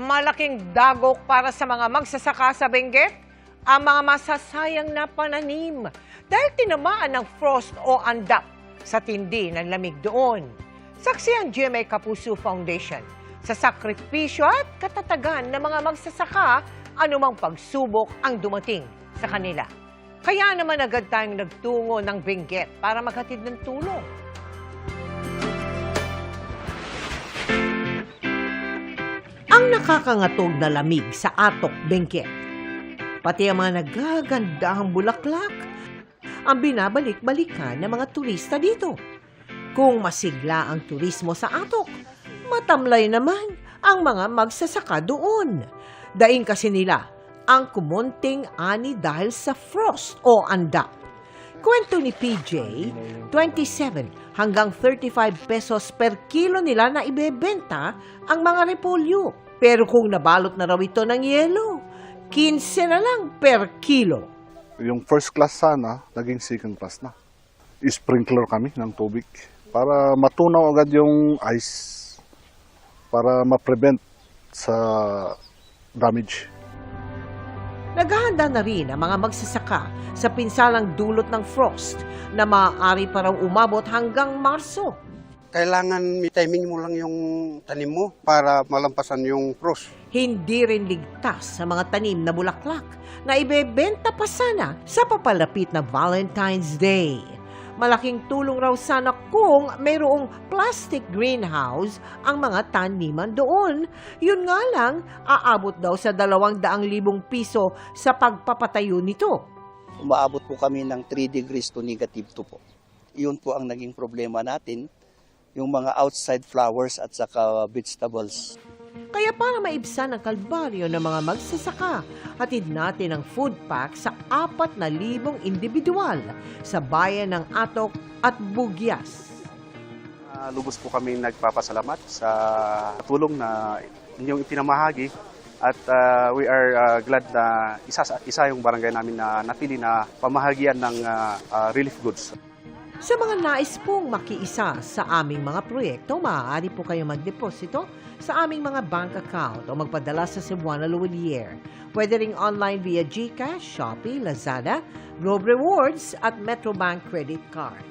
Malaking dagok para sa mga magsasaka sa Benguet ang mga masasayang na pananim dahil tinamaan ng frost o andap sa tindi ng lamig doon. Saksi ang GMA Kapuso Foundation sa sakripisyo at katatagan ng mga magsasaka anumang pagsubok ang dumating sa kanila. Kaya naman agad tayong nagtungo ng Benguet para maghatid ng tulong. Ang nakakangatog na lamig sa Atok, Benguet. Pati ang mga nagagandahang bulaklak ang binabalik-balikan ng mga turista dito. Kung masigla ang turismo sa Atok, matamlay naman ang mga magsasaka doon. Daing kasi nila ang kumunting ani dahil sa frost o andap. Kwento ni PJ, 27 hanggang 35 pesos per kilo nila na ibebenta ang mga repolyo. Pero kung nabalot na raw ito ng yelo, 15 na lang per kilo. Yung first class sana, naging second class na. I-sprinkler kami ng tubig para matunaw agad yung ice para ma-prevent sa damage. Naghahanda na rin ang mga magsasaka sa pinsalang dulot ng frost na maaari pa raw umabot hanggang Marso. Kailangan may timing mo lang yung tanim mo para malampasan yung frost. Hindi rin ligtas sa mga tanim na bulaklak na ibebenta pa sana sa papalapit na Valentine's Day. Malaking tulong raw sana kung mayroong plastic greenhouse ang mga taniman doon. Yun nga lang, aabot daw sa 200,000 piso sa pagpapatayo nito. Umaabot po kami ng 3 degrees to -2 po. Yun po ang naging problema natin, yung mga outside flowers at saka vegetables. Kaya para maibsan ang kalbaryo ng mga magsasaka, hatid natin ang food pack sa 4,000 individual sa bayan ng Atok at Bugyas. Lubos po kami nagpapasalamat sa tulong na inyong ipinamahagi at we are glad na isa yung barangay namin na napili na pamahagian ng relief goods. Sa mga nais pong makiisa sa aming mga proyekto, maaari po kayong magdeposito sa aming mga bank account o magpadala sa Cebuana Luwalier. Pwede ring online via GCash, Shopee, Lazada, Globe Rewards at Metrobank Credit Card.